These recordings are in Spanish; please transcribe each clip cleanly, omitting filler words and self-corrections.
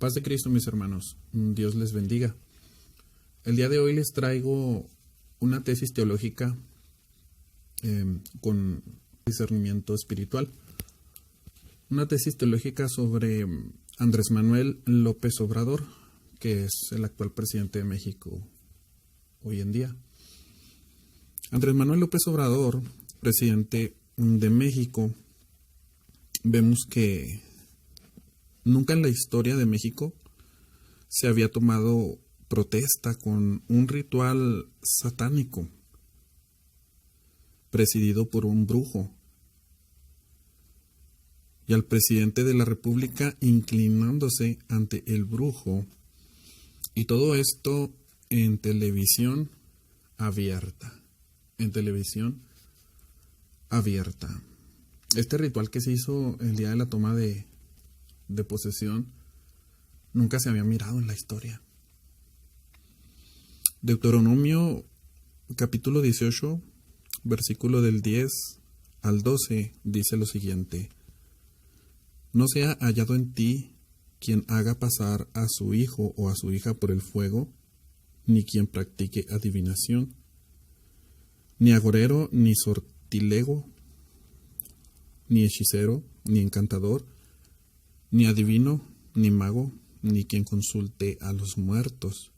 Paz de Cristo, mis hermanos. Dios les bendiga. El día de hoy les traigo una tesis teológica con discernimiento espiritual. Una tesis teológica sobre Andrés Manuel López Obrador, que es el actual presidente de México hoy en día. Andrés Manuel López Obrador, presidente de México, vemos que nunca en la historia de México se había tomado protesta con un ritual satánico presidido por un brujo, y al presidente de la República inclinándose ante el brujo, y todo esto en televisión abierta. Este ritual que se hizo el día de la toma de posesión nunca se había mirado en la historia. Deuteronomio capítulo 18, versículo del 10 al 12 dice lo siguiente: No sea hallado en ti quien haga pasar a su hijo o a su hija por el fuego, ni quien practique adivinación, ni agorero, ni sortilego, ni hechicero, ni encantador, ni adivino, ni mago, ni quien consulte a los muertos,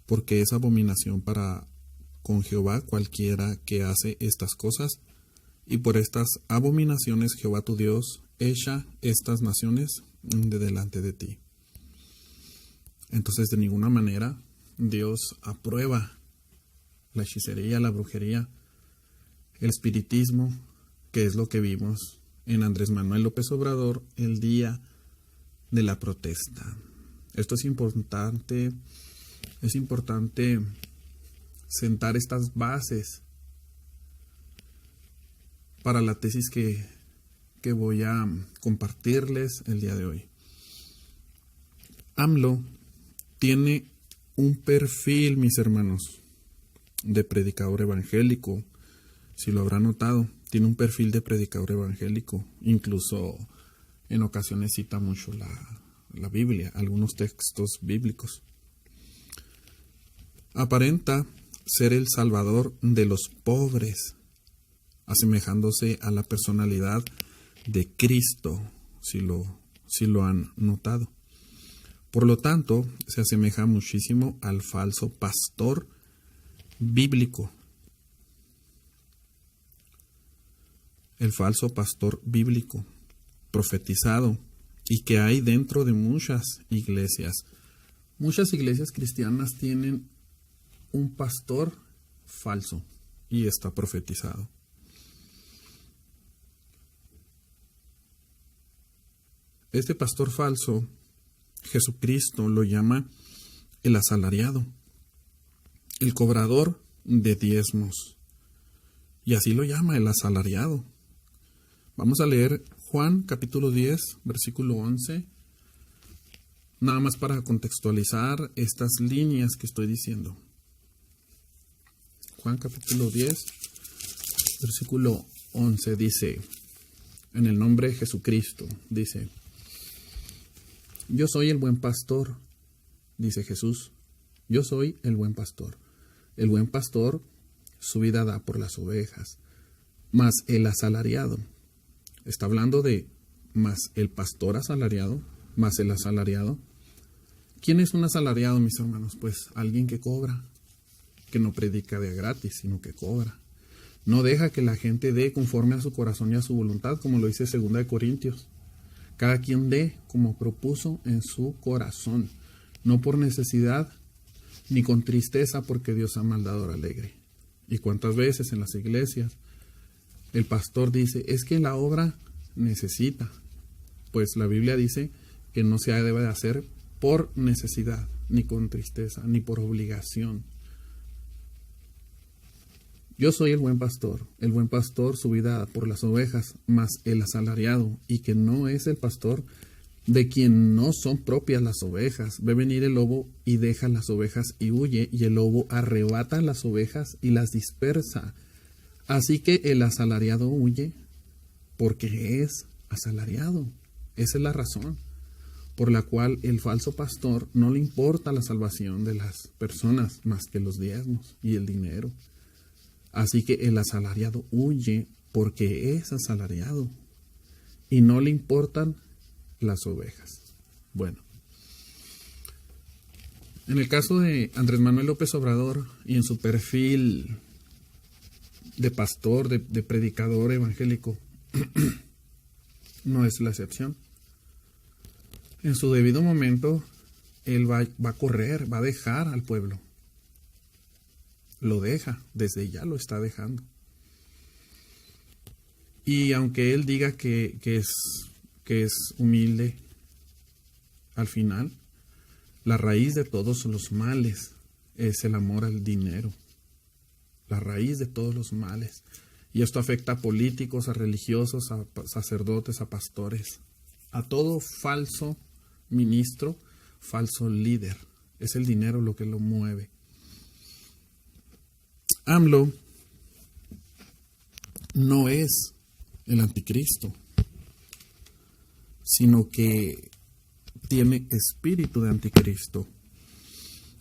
porque es abominación para con Jehová cualquiera que hace estas cosas, y por estas abominaciones Jehová tu Dios echa estas naciones de delante de ti. Entonces, de ninguna manera Dios aprueba la hechicería, la brujería, el espiritismo, que es lo que vimos en Andrés Manuel López Obrador el día de la protesta. Esto es importante sentar estas bases para la tesis que voy a compartirles el día de hoy. AMLO tiene un perfil, mis hermanos, de predicador evangélico. Si lo habrán notado, tiene un perfil de predicador evangélico. Incluso en ocasiones cita mucho la Biblia, algunos textos bíblicos. Aparenta ser el salvador de los pobres, asemejándose a la personalidad de Cristo, si lo han notado. Por lo tanto, se asemeja muchísimo al falso pastor bíblico. El falso pastor bíblico profetizado y que hay dentro de muchas iglesias. Muchas iglesias cristianas tienen un pastor falso y está profetizado. Este pastor falso, Jesucristo lo llama el asalariado, el cobrador de diezmos, y así lo llama el asalariado. Vamos a leer Juan capítulo 10, versículo 11, nada más para contextualizar estas líneas que estoy diciendo. Juan capítulo 10, versículo 11 dice, en el nombre de Jesucristo, dice: Yo soy el buen pastor, dice Jesús. Yo soy el buen pastor. El buen pastor su vida da por las ovejas. Mas el asalariado, está hablando de más el pastor asalariado, más el asalariado. ¿Quién es un asalariado, mis hermanos? Pues alguien que cobra, que no predica de gratis, sino que cobra. No deja que la gente dé conforme a su corazón y a su voluntad, como lo dice 2 Corintios. Cada quien dé como propuso en su corazón, no por necesidad ni con tristeza, porque Dios ama al dador alegre. Y cuántas veces en las iglesias el pastor dice, es que la obra necesita. Pues la Biblia dice que no se debe de hacer por necesidad, ni con tristeza, ni por obligación. Yo soy el buen pastor su vida por las ovejas, mas el asalariado, y que no es el pastor, de quien no son propias las ovejas. Ve venir el lobo y deja las ovejas y huye, y el lobo arrebata las ovejas y las dispersa. Así que el asalariado huye porque es asalariado. Esa es la razón. por la cual el falso pastor no le importa la salvación de las personas más que los diezmos y el dinero. Así que el asalariado huye porque es asalariado y no le importan las ovejas. Bueno, en el caso de Andrés Manuel López Obrador y en su perfil de pastor, de predicador evangélico, no es la excepción. En su debido momento, él va a correr, va a dejar al pueblo. Lo deja, desde ya lo está dejando. Y aunque él diga que es humilde, al final, la raíz de todos los males es el amor al dinero. La raíz de todos los males. Y esto afecta a políticos, a religiosos, a sacerdotes, a pastores, a todo falso ministro, falso líder. Es el dinero lo que lo mueve. AMLO no es el anticristo, sino que tiene espíritu de anticristo.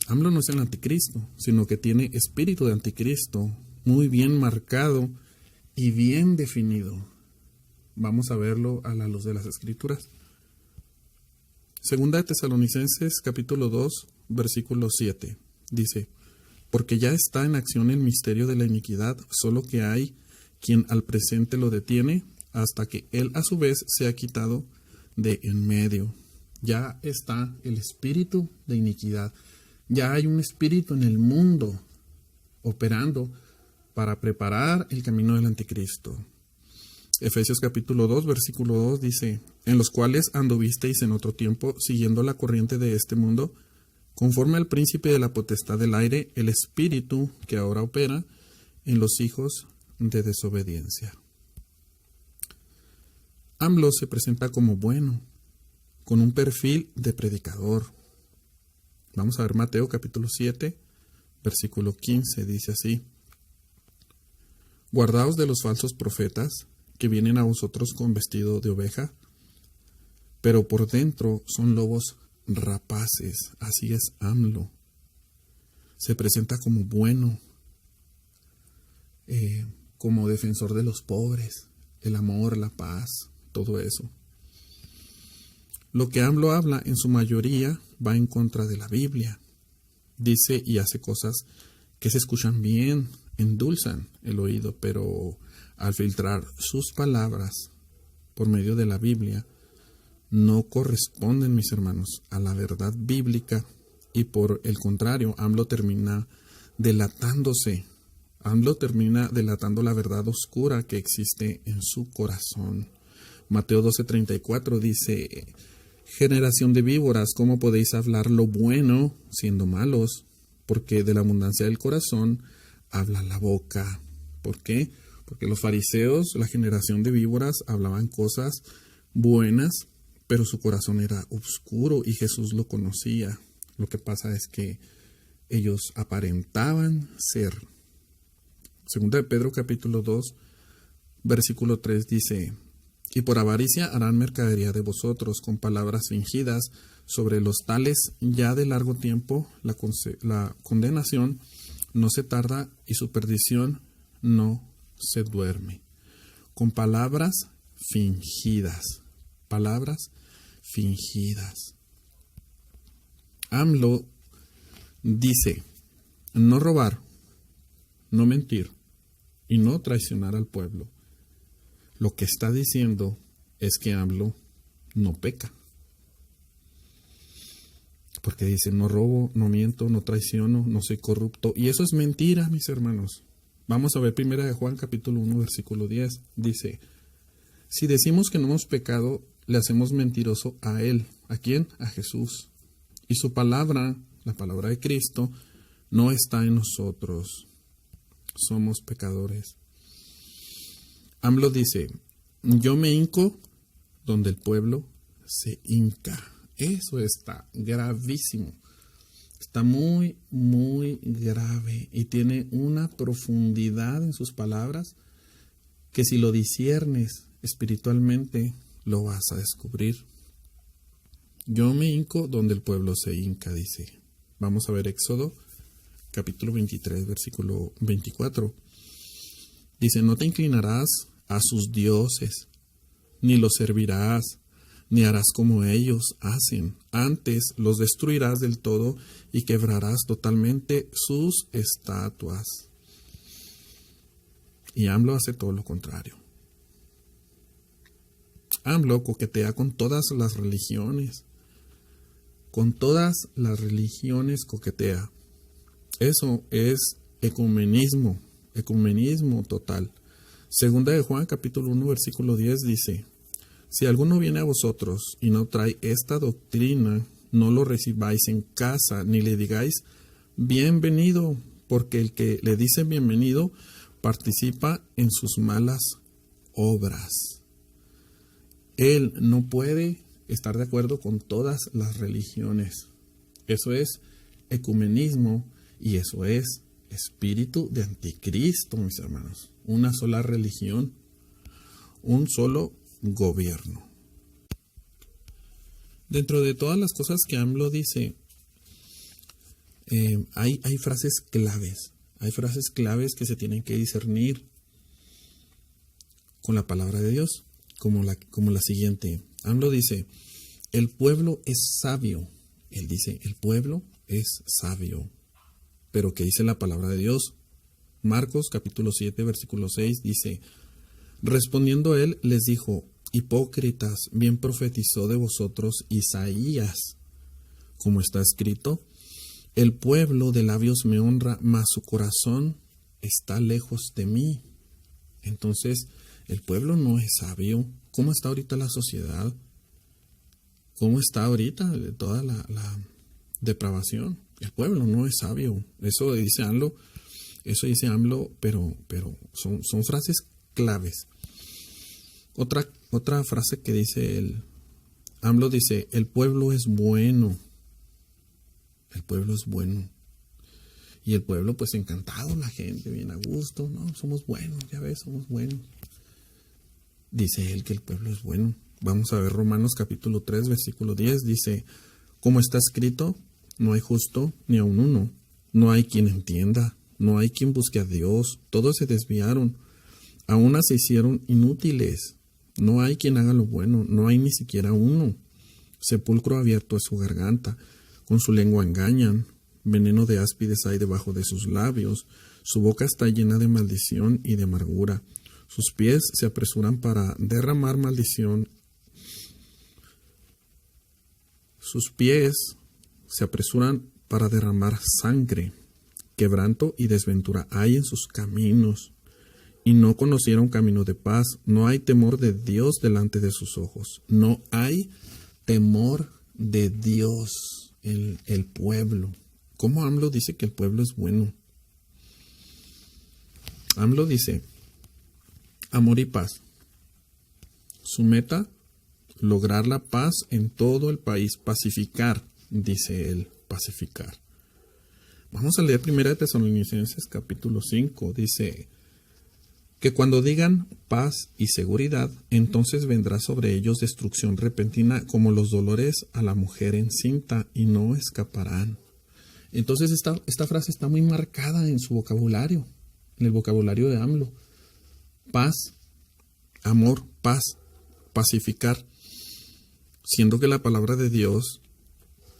AMLO no es el anticristo, sino que tiene espíritu de anticristo muy bien marcado y bien definido. Vamos a verlo a la luz de las Escrituras. Segunda de Tesalonicenses, capítulo 2, versículo 7, dice: porque ya está en acción el misterio de la iniquidad, solo que hay quien al presente lo detiene, hasta que él a su vez sea quitado de en medio. Ya está el espíritu de iniquidad. Ya hay un espíritu en el mundo operando para preparar el camino del anticristo. Efesios capítulo 2, versículo 2 dice: en los cuales anduvisteis en otro tiempo, siguiendo la corriente de este mundo, conforme al príncipe de la potestad del aire, el espíritu que ahora opera en los hijos de desobediencia. AMLO se presenta como bueno, con un perfil de predicador. Vamos a ver Mateo capítulo 7, versículo 15, dice así: guardaos de los falsos profetas, que vienen a vosotros con vestido de oveja, pero por dentro son lobos rapaces. Así es AMLO. Se presenta como bueno, como defensor de los pobres, el amor, la paz, todo eso. Lo que AMLO habla en su mayoría va en contra de la Biblia. Dice y hace cosas que se escuchan bien, endulzan el oído, pero al filtrar sus palabras por medio de la Biblia, no corresponden, mis hermanos, a la verdad bíblica, y por el contrario, AMLO termina delatándose. AMLO termina delatando la verdad oscura que existe en su corazón. Mateo 12:34 dice: generación de víboras, ¿cómo podéis hablar lo bueno siendo malos? Porque de la abundancia del corazón habla la boca. ¿Por qué? Porque los fariseos, la generación de víboras, hablaban cosas buenas, pero su corazón era oscuro y Jesús lo conocía. Lo que pasa es que ellos aparentaban ser. Segunda de Pedro capítulo 2, versículo 3 dice: y por avaricia harán mercadería de vosotros con palabras fingidas, sobre los tales ya de largo tiempo la condenación no se tarda y su perdición no se duerme. Con palabras fingidas. Palabras fingidas. AMLO dice: no robar, no mentir y no traicionar al pueblo. Lo que está diciendo es que AMLO no peca. Porque dice: no robo, no miento, no traiciono, no soy corrupto. Y eso es mentira, mis hermanos. Vamos a ver 1 de Juan capítulo 1, versículo 10. Dice: si decimos que no hemos pecado, le hacemos mentiroso a él. ¿A quién? A Jesús. Y su palabra, la palabra de Cristo, no está en nosotros. Somos pecadores. AMLO dice: yo me hinco donde el pueblo se hinca. Eso está gravísimo. Está muy, muy grave y tiene una profundidad en sus palabras que si lo disciernes espiritualmente lo vas a descubrir. Yo me hinco donde el pueblo se hinca, dice. Vamos a ver Éxodo, capítulo 23, versículo 24. Dice, no te inclinarás a sus dioses, ni los servirás, ni harás como ellos hacen. Antes los destruirás del todo y quebrarás totalmente sus estatuas. Y AMLO hace todo lo contrario. AMLO coquetea con todas las religiones. Con todas las religiones coquetea. Eso es ecumenismo total. Segunda de Juan, capítulo 1, versículo 10 dice, si alguno viene a vosotros y no trae esta doctrina, no lo recibáis en casa, ni le digáis bienvenido, porque el que le dice bienvenido participa en sus malas obras. Él no puede estar de acuerdo con todas las religiones. Eso es ecumenismo y eso es espíritu de anticristo, mis hermanos. Una sola religión, un solo gobierno. Dentro de todas las cosas que AMLO dice, hay frases claves. Hay frases claves que se tienen que discernir con la palabra de Dios, como la siguiente. AMLO dice, el pueblo es sabio. Él dice, el pueblo es sabio. Pero ¿qué dice la palabra de Dios? Marcos capítulo 7, versículo 6 dice, respondiendo él les dijo, hipócritas, bien profetizó de vosotros Isaías, como está escrito, el pueblo de labios me honra, mas su corazón está lejos de mí. Entonces, el pueblo no es sabio. ¿Cómo está ahorita la sociedad? ¿Cómo está ahorita toda la depravación? El pueblo no es sabio. Eso dice AMLO, pero son frases claves. Otra frase que dice AMLO dice, el pueblo es bueno. El pueblo es bueno. Y el pueblo, pues encantado, la gente, bien a gusto. No, somos buenos, ya ves, somos buenos. Dice él que el pueblo es bueno. Vamos a ver Romanos capítulo 3, versículo 10. Dice, como está escrito, no hay justo ni aun uno. No hay quien entienda. No hay quien busque a Dios. Todos se desviaron. A una se hicieron inútiles. No hay quien haga lo bueno. No hay ni siquiera uno. Sepulcro abierto es su garganta. Con su lengua engañan. Veneno de áspides hay debajo de sus labios. Su boca está llena de maldición y de amargura. Sus pies se apresuran para derramar maldición. Sus pies se apresuran para derramar sangre. Quebranto y desventura hay en sus caminos. Y no conocieron camino de paz. No hay temor de Dios delante de sus ojos. No hay temor de Dios en el pueblo. ¿Cómo AMLO dice que el pueblo es bueno? AMLO dice, amor y paz. Su meta, lograr la paz en todo el país. Pacificar, dice él, pacificar. Vamos a leer 1 Tesalonicenses capítulo 5. Dice que cuando digan paz y seguridad, entonces vendrá sobre ellos destrucción repentina como los dolores a la mujer encinta y no escaparán. Entonces esta frase está muy marcada en su vocabulario, en el vocabulario de AMLO. Paz, amor, paz, pacificar. Siendo que la palabra de Dios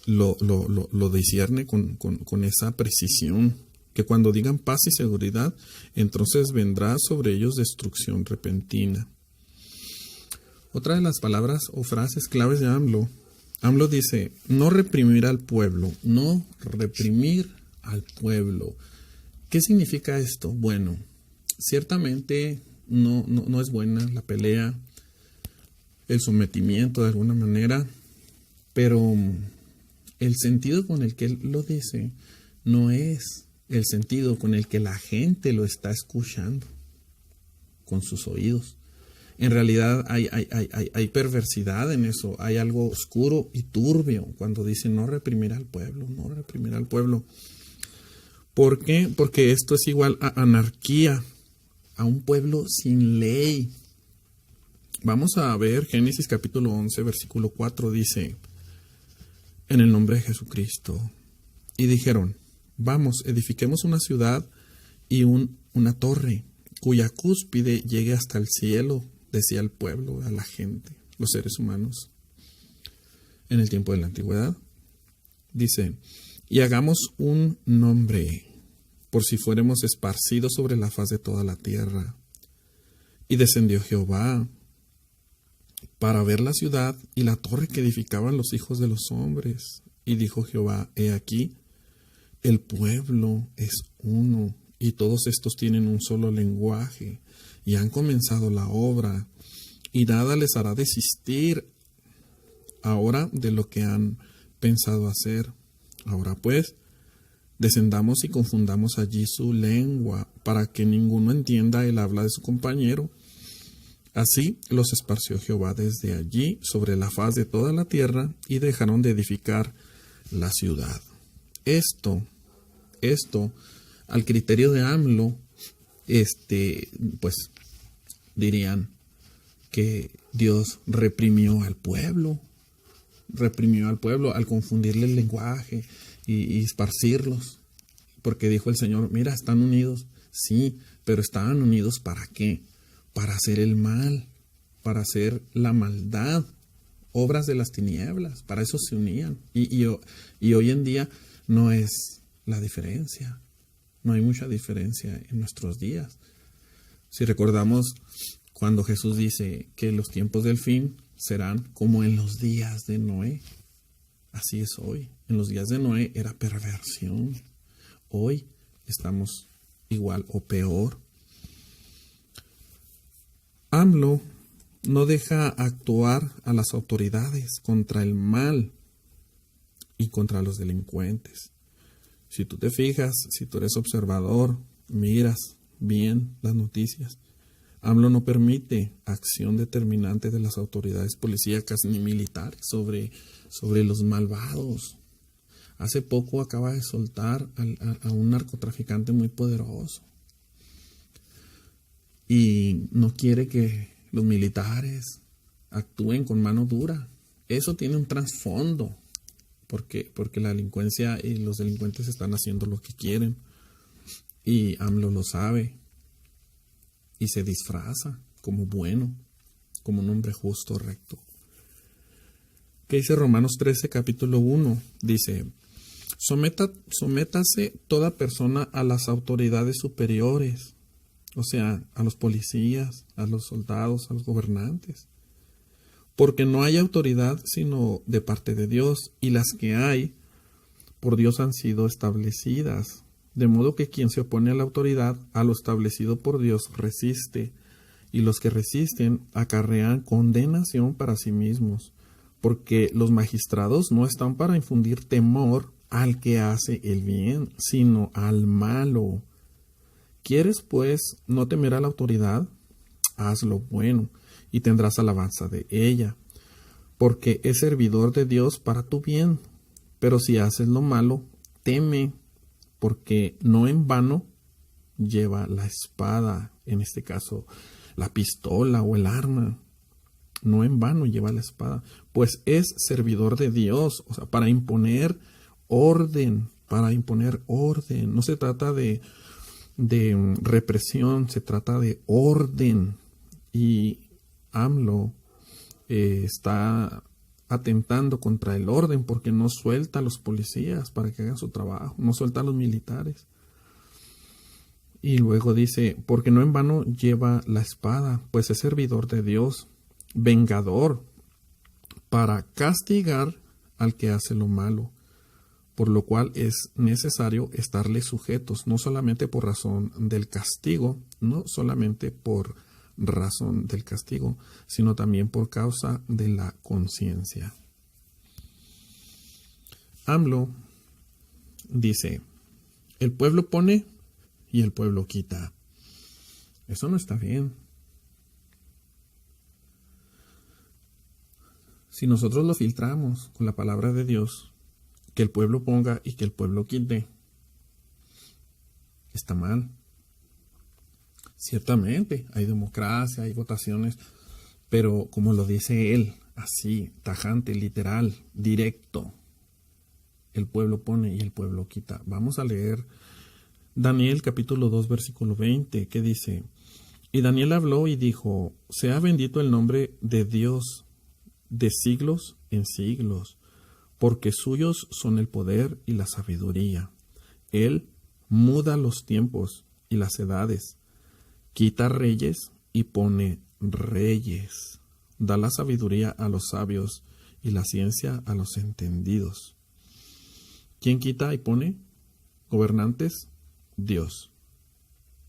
lo discierne con esa precisión. Que cuando digan paz y seguridad, entonces vendrá sobre ellos destrucción repentina. Otra de las palabras o frases claves de AMLO dice, no reprimir al pueblo, no reprimir al pueblo. ¿Qué significa esto? Bueno, ciertamente no es buena la pelea, el sometimiento de alguna manera, pero el sentido con el que él lo dice no es el sentido con el que la gente lo está escuchando con sus oídos. En realidad hay perversidad en eso, hay algo oscuro y turbio cuando dice no reprimir al pueblo, no reprimir al pueblo. ¿Por qué? Porque esto es igual a anarquía, a un pueblo sin ley. Vamos a ver Génesis capítulo 11, versículo 4 dice, en el nombre de Jesucristo. Y dijeron, vamos, edifiquemos una ciudad y una torre, cuya cúspide llegue hasta el cielo, decía el pueblo, a la gente, los seres humanos. En el tiempo de la antigüedad, dice, y hagamos un nombre, por si fuéramos esparcidos sobre la faz de toda la tierra. Y descendió Jehová para ver la ciudad y la torre que edificaban los hijos de los hombres. Y dijo Jehová, he aquí, el pueblo es uno, y todos estos tienen un solo lenguaje, y han comenzado la obra, y nada les hará desistir ahora de lo que han pensado hacer. Ahora pues, descendamos y confundamos allí su lengua, para que ninguno entienda el habla de su compañero. Así los esparció Jehová desde allí sobre la faz de toda la tierra, y dejaron de edificar la ciudad. Esto, al criterio de AMLO, pues dirían que Dios reprimió al pueblo al confundirle el lenguaje y esparcirlos, porque dijo el Señor, mira, están unidos, sí, pero estaban unidos ¿para qué? Para hacer el mal, para hacer la maldad, obras de las tinieblas, para eso se unían. Y hoy en día no es la diferencia, no hay mucha diferencia en nuestros días. Si recordamos cuando Jesús dice que los tiempos del fin serán como en los días de Noé, así es hoy. En los días de Noé era perversión, hoy estamos igual o peor. AMLO no deja actuar a las autoridades contra el mal y contra los delincuentes. Si tú te fijas, si tú eres observador, miras bien las noticias, AMLO no permite acción determinante de las autoridades policíacas ni militares sobre los malvados. Hace poco acaba de soltar a un narcotraficante muy poderoso. Y no quiere que los militares actúen con mano dura. Eso tiene un trasfondo, porque la delincuencia y los delincuentes están haciendo lo que quieren. Y AMLO lo sabe. Y se disfraza como bueno, como un hombre justo, recto. ¿Qué dice Romanos 13, capítulo 1? Dice, sométase toda persona a las autoridades superiores, o sea, a los policías, a los soldados, a los gobernantes. Porque no hay autoridad sino de parte de Dios, y las que hay por Dios han sido establecidas. De modo que quien se opone a la autoridad, a lo establecido por Dios, resiste, y los que resisten acarrean condenación para sí mismos, porque los magistrados no están para infundir temor al que hace el bien, sino al malo. ¿Quieres, pues, no temer a la autoridad? Haz lo bueno, y tendrás alabanza de ella, porque es servidor de Dios para tu bien. Pero si haces lo malo, teme, porque no en vano lleva la espada, en este caso la pistola o el arma. No en vano lleva la espada, pues es servidor de Dios, o sea, para imponer orden. No se trata de represión, se trata de orden. Y AMLO está atentando contra el orden porque no suelta a los policías para que hagan su trabajo, no suelta a los militares. Y luego dice, porque no en vano lleva la espada, pues es servidor de Dios, vengador, para castigar al que hace lo malo, por lo cual es necesario estarle sujetos, no solamente por razón del castigo, sino también por causa de la conciencia. AMLO dice, el pueblo pone y el pueblo quita. Eso no está bien. Si nosotros lo filtramos con la palabra de Dios, que el pueblo ponga y que el pueblo quite, está mal. Ciertamente hay democracia, hay votaciones, pero como lo dice él, así, tajante, literal, directo, el pueblo pone y el pueblo quita. Vamos a leer Daniel capítulo 2 versículo 20, que dice: y Daniel habló y dijo: sea bendito el nombre de Dios de siglos en siglos, porque suyos son el poder y la sabiduría. Él muda los tiempos y las edades, quita reyes y pone reyes, da la sabiduría a los sabios y la ciencia a los entendidos. ¿Quién quita y pone gobernantes? Dios.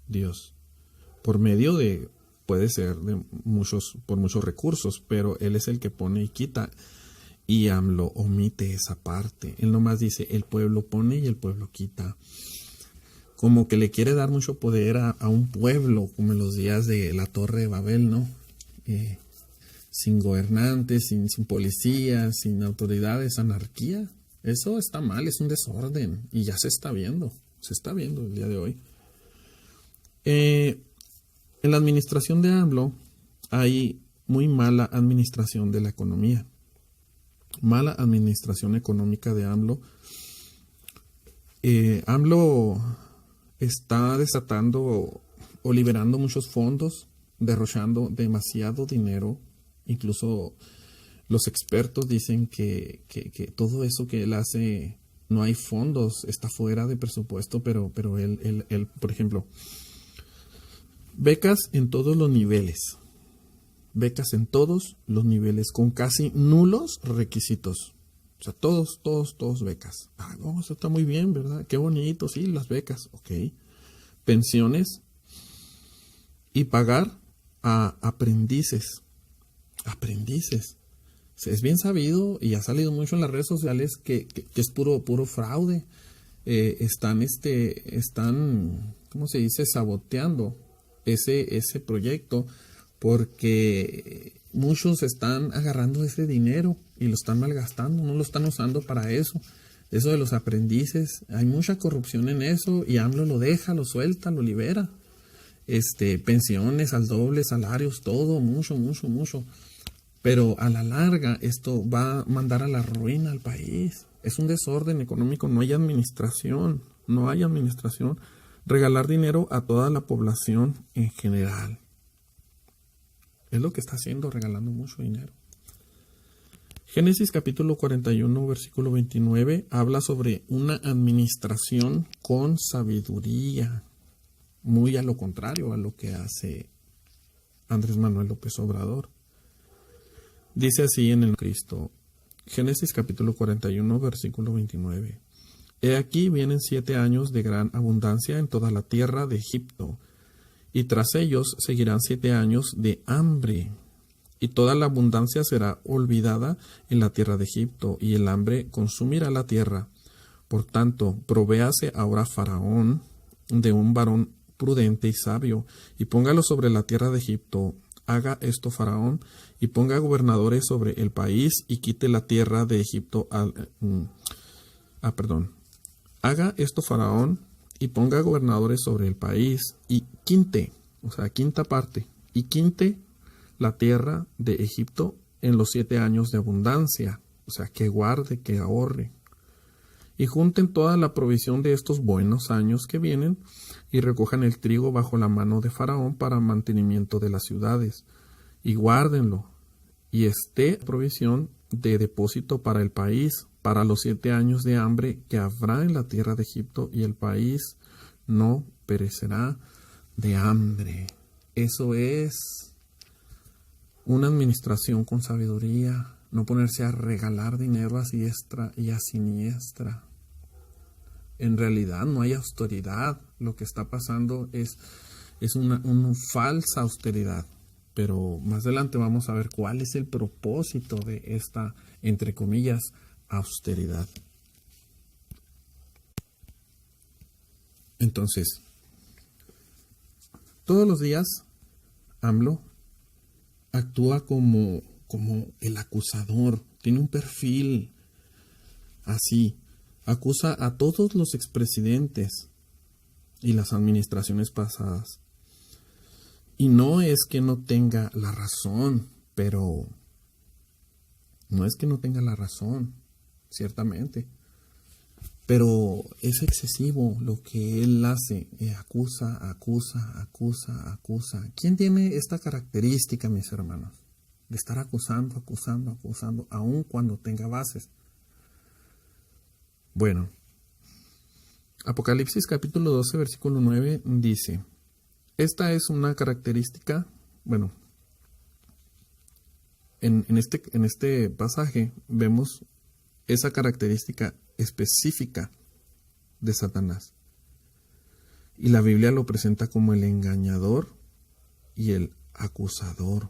Dios. Por medio de, puede ser por muchos recursos, pero Él es el que pone y quita. Y AMLO omite esa parte. Él nomás dice: el pueblo pone y el pueblo quita. Como que le quiere dar mucho poder a un pueblo, como en los días de la Torre de Babel, ¿no? Sin gobernantes, sin policías, sin autoridades, anarquía. Eso está mal, es un desorden. Y ya se está viendo el día de hoy. En la administración de AMLO hay muy mala administración de la economía. Mala administración económica de AMLO. AMLO está desatando o liberando muchos fondos, derrochando demasiado dinero. Incluso los expertos dicen que todo eso que él hace, no hay fondos, está fuera de presupuesto, pero él, por ejemplo, becas en todos los niveles. Becas en todos los niveles con casi nulos requisitos. O sea, todos becas. No, eso está muy bien, ¿verdad? Qué bonito, sí, las becas. Ok. Pensiones y pagar a aprendices. Aprendices. Es bien sabido y ha salido mucho en las redes sociales que es puro fraude. Están, ¿cómo se dice? Saboteando ese proyecto, porque muchos están agarrando ese dinero y lo están malgastando, no lo están usando para eso. Eso de los aprendices, hay mucha corrupción en eso y AMLO lo deja, lo suelta, lo libera. Pensiones al doble, salarios, todo, mucho. Pero a la larga esto va a mandar a la ruina al país. Es un desorden económico, no hay administración. Regalar dinero a toda la población en general. Es lo que está haciendo, regalando mucho dinero. Génesis capítulo 41, versículo 29, habla sobre una administración con sabiduría. Muy a lo contrario a lo que hace Andrés Manuel López Obrador. Dice así en el Cristo. Génesis capítulo 41, versículo 29. He aquí vienen 7 años de gran abundancia en toda la tierra de Egipto, y tras ellos seguirán 7 años de hambre, y toda la abundancia será olvidada en la tierra de Egipto, y el hambre consumirá la tierra. Por tanto, provéase ahora Faraón de un varón prudente y sabio, y póngalo sobre la tierra de Egipto. Haga esto Faraón, y ponga gobernadores sobre el país, y quite la tierra de Egipto Haga esto Faraón, y ponga gobernadores sobre el país, y quinte la tierra de Egipto en los 7 años de abundancia. O sea, que guarde, que ahorre. Y junten toda la provisión de estos buenos años que vienen, y recojan el trigo bajo la mano de Faraón para mantenimiento de las ciudades, y guárdenlo, y esté provisión de depósito para el país, para los 7 años de hambre que habrá en la tierra de Egipto, y el país no perecerá de hambre. Eso es una administración con sabiduría, no ponerse a regalar dinero a diestra y a siniestra. En realidad no hay austeridad. Lo que está pasando es una falsa austeridad. Pero más adelante vamos a ver cuál es el propósito de esta, entre comillas, austeridad. Entonces, todos los días AMLO actúa como el acusador. Tiene un perfil así. Acusa a todos los expresidentes y las administraciones pasadas. Y no es que no tenga la razón, ciertamente. Pero es excesivo lo que él hace. Acusa. ¿Quién tiene esta característica, mis hermanos? De estar acusando, aun cuando tenga bases. Bueno, Apocalipsis capítulo 12, versículo 9 dice, esta es una característica, bueno, en este pasaje vemos esa característica específica de Satanás. Y la Biblia lo presenta como el engañador y el acusador.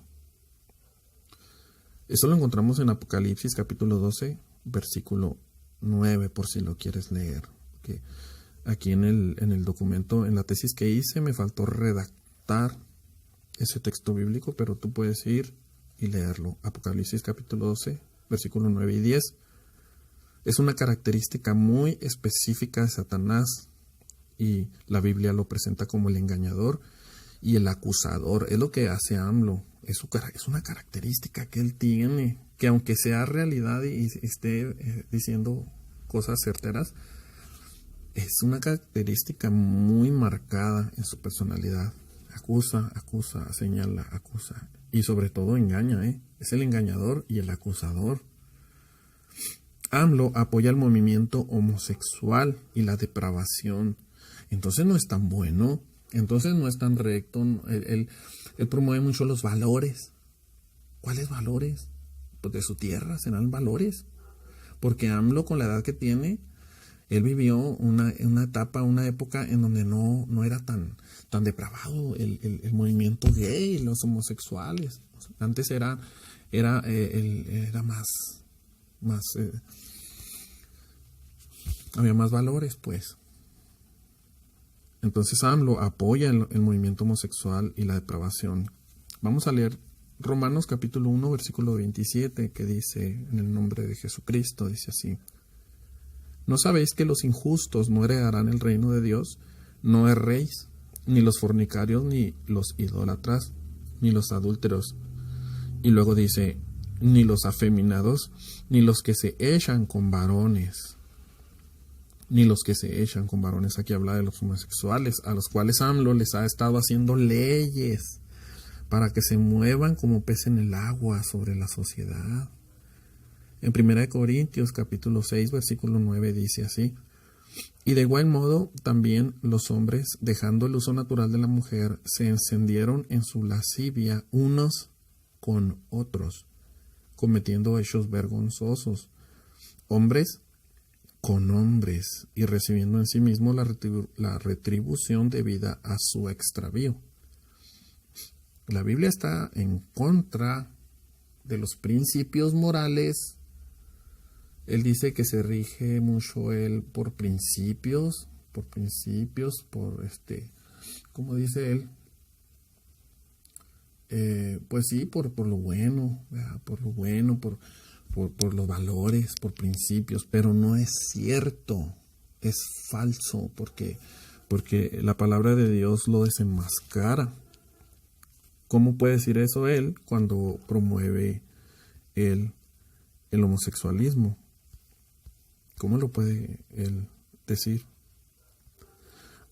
Eso lo encontramos en Apocalipsis capítulo 12, versículo 9, por si lo quieres leer. Okay. Aquí en el documento, en la tesis que hice, me faltó redactar ese texto bíblico, pero tú puedes ir y leerlo. Apocalipsis capítulo 12, versículo 9 y 10. Es una característica muy específica de Satanás y la Biblia lo presenta como el engañador y el acusador. Es lo que hace AMLO. Es una característica que él tiene, que aunque sea realidad y esté diciendo cosas certeras, es una característica muy marcada en su personalidad. Acusa, señala, acusa. Y sobre todo engaña, Es el engañador y el acusador. AMLO apoya el movimiento homosexual y la depravación. Entonces no es tan bueno. Entonces no es tan recto. Él promueve mucho los valores. ¿Cuáles valores? Pues de su tierra serán valores. Porque AMLO, con la edad que tiene, él vivió una etapa, una época en donde no era tan depravado el movimiento gay, los homosexuales. Antes era más había más valores, pues. Entonces AMLO apoya el movimiento homosexual y la depravación. Vamos a leer Romanos capítulo 1, versículo 27, que dice, en el nombre de Jesucristo, dice así: ¿No sabéis que los injustos no heredarán el reino de Dios? No erréis, ni los fornicarios, ni los idólatras, ni los adúlteros. Y luego dice, ni los afeminados, ni los que se echan con varones. Ni los que se echan con varones. Aquí habla de los homosexuales, a los cuales AMLO les ha estado haciendo leyes para que se muevan como pez en el agua sobre la sociedad. En 1 Corintios capítulo 6, versículo 9 dice así: y de igual modo también los hombres, dejando el uso natural de la mujer, se encendieron en su lascivia unos con otros, cometiendo hechos vergonzosos, hombres con hombres, y recibiendo en sí mismo la retribución debida a su extravío. La Biblia está en contra de los principios morales. Él dice que se rige mucho él por principios, ¿cómo dice él? Pues sí, por lo bueno, ¿verdad? Por los valores, por principios, pero no es cierto, es falso, porque la palabra de Dios lo desenmascara. ¿Cómo puede decir eso él cuando promueve el homosexualismo? ¿Cómo lo puede él decir?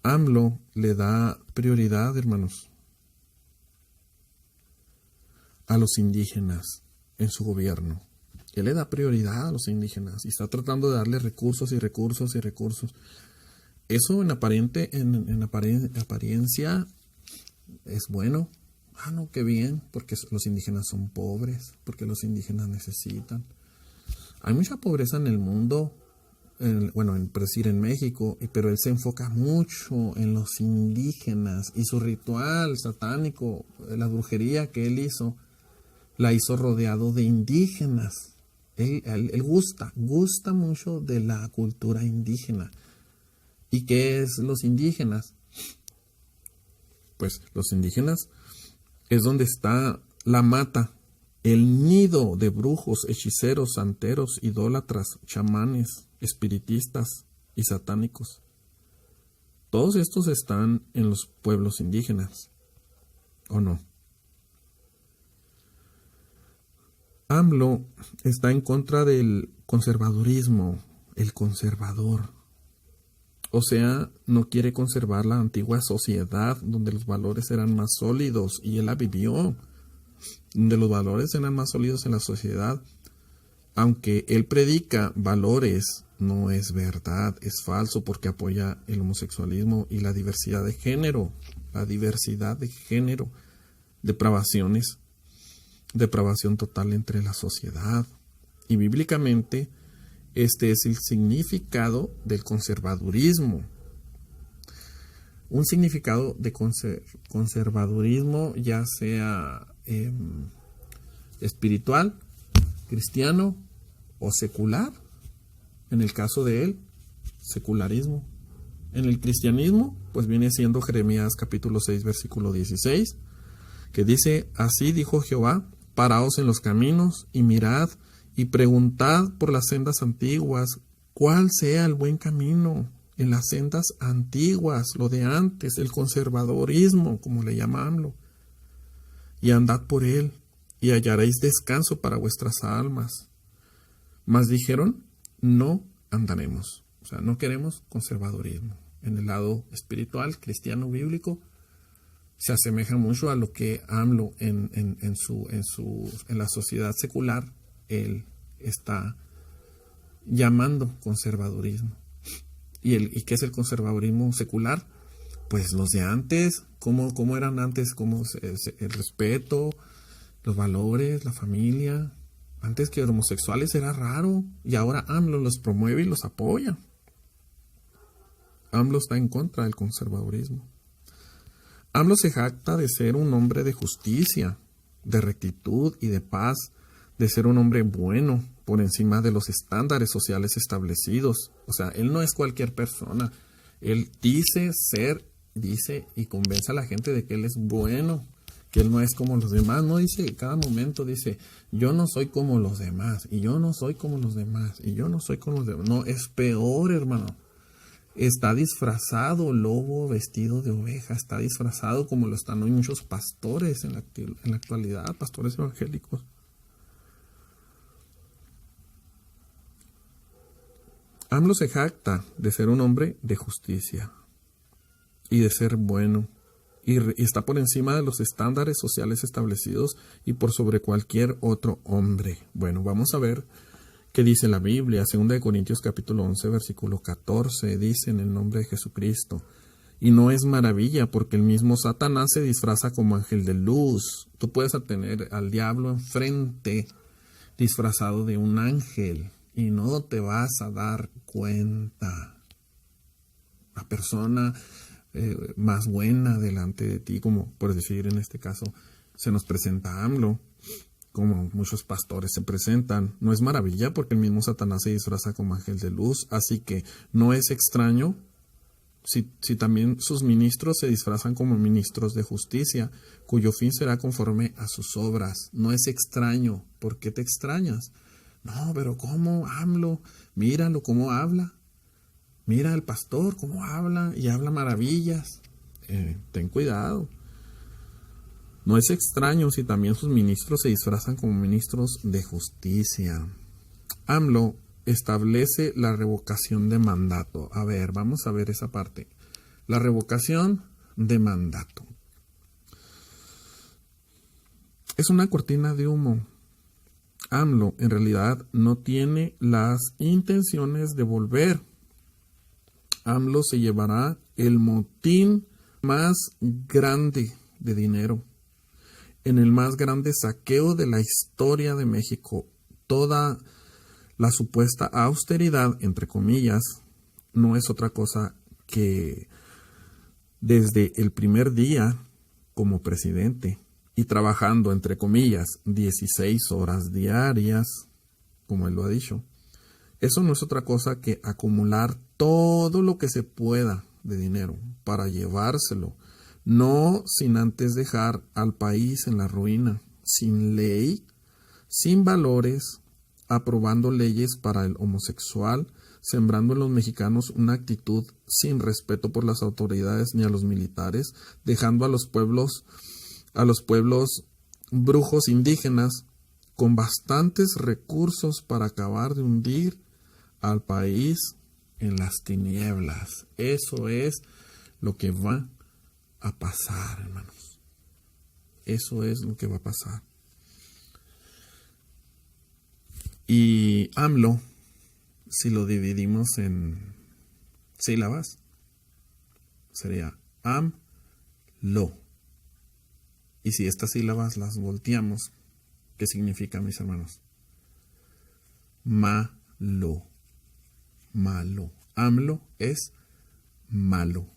AMLO le da prioridad, hermanos, a los indígenas en su gobierno. Él le da prioridad a los indígenas y está tratando de darle recursos. Eso en apariencia es bueno. No, qué bien, porque los indígenas son pobres, porque los indígenas necesitan. Hay mucha pobreza en el mundo, en México, pero él se enfoca mucho en los indígenas y su ritual satánico, la brujería que él hizo, la hizo rodeado de indígenas. Él gusta mucho de la cultura indígena. ¿Y qué es los indígenas? Pues los indígenas es donde está la mata, el nido de brujos, hechiceros, santeros, idólatras, chamanes, espiritistas y satánicos. Todos estos están en los pueblos indígenas, ¿o no? AMLO está en contra del conservadurismo. el conservador. O sea, no quiere conservar la antigua sociedad donde los valores eran más sólidos, y él la vivió, donde los valores eran más sólidos en la sociedad. Aunque él predica valores, no es verdad, es falso, porque apoya el homosexualismo y la diversidad de género. La diversidad de género, depravación total entre la sociedad. Y bíblicamente, este es el significado del conservadurismo. Un significado de conservadurismo, ya sea espiritual, cristiano o secular. En el caso de él, secularismo. En el cristianismo, pues viene siendo Jeremías capítulo 6, versículo 16, que dice: así dijo Jehová, paraos en los caminos y mirad y preguntad por las sendas antiguas, cuál sea el buen camino. En las sendas antiguas, lo de antes, el conservadorismo, como le llamámoslo, y andad por él, y hallaréis descanso para vuestras almas. Mas dijeron, no andaremos. O sea, no queremos conservadorismo. En el lado espiritual, cristiano, bíblico, se asemeja mucho a lo que AMLO en la sociedad secular, él está llamando conservadurismo. ¿Y qué es el conservadurismo secular? Pues los de antes, ¿cómo eran antes? El respeto, los valores, la familia. Antes que homosexuales era raro, y ahora AMLO los promueve y los apoya. AMLO está en contra del conservadurismo. AMLO se jacta de ser un hombre de justicia, de rectitud y de paz, de ser un hombre bueno, por encima de los estándares sociales establecidos. O sea, él no es cualquier persona. Él dice y convence a la gente de que él es bueno, que él no es como los demás. No dice, cada momento dice, yo no soy como los demás, y yo no soy como los demás, y yo no soy como los demás. No, es peor, hermano. Está disfrazado lobo vestido de oveja, está disfrazado como lo están hoy muchos pastores en la actualidad, pastores evangélicos. AMLO se jacta de ser un hombre de justicia y de ser bueno, y está por encima de los estándares sociales establecidos y por sobre cualquier otro hombre. Bueno, vamos a ver qué dice la Biblia. 2 Corintios capítulo 11, versículo 14, dice: en el nombre de Jesucristo. Y no es maravilla, porque el mismo Satanás se disfraza como ángel de luz. Tú puedes tener al diablo enfrente disfrazado de un ángel y no te vas a dar cuenta. La persona más buena delante de ti, como por decir en este caso, se nos presenta AMLO, como muchos pastores se presentan. No es maravilla, porque el mismo Satanás se disfraza como ángel de luz. Así que no es extraño si también sus ministros se disfrazan como ministros de justicia, cuyo fin será conforme a sus obras. No es extraño. ¿Por qué te extrañas? No, pero ¿cómo AMLO? Míralo cómo habla. Mira al pastor cómo habla, y habla maravillas. Ten cuidado. No es extraño si también sus ministros se disfrazan como ministros de justicia. AMLO establece la revocación de mandato. A ver, vamos a ver esa parte. La revocación de mandato. Es una cortina de humo. AMLO en realidad no tiene las intenciones de volver. AMLO se llevará el motín más grande de dinero, en el más grande saqueo de la historia de México. Toda la supuesta austeridad, entre comillas, no es otra cosa que desde el primer día como presidente y trabajando, entre comillas, 16 horas diarias, como él lo ha dicho. Eso no es otra cosa que acumular todo lo que se pueda de dinero para llevárselo, no sin antes dejar al país en la ruina, sin ley, sin valores, aprobando leyes para el homosexual, sembrando en los mexicanos una actitud sin respeto por las autoridades ni a los militares, dejando a los pueblos brujos indígenas con bastantes recursos para acabar de hundir al país en las tinieblas. Eso es lo que va a pasar, hermanos. Eso es lo que va a pasar. Y AMLO, si lo dividimos en sílabas, sería AMLO. Y si estas sílabas las volteamos, ¿qué significa, mis hermanos? Malo. Malo. AMLO es malo.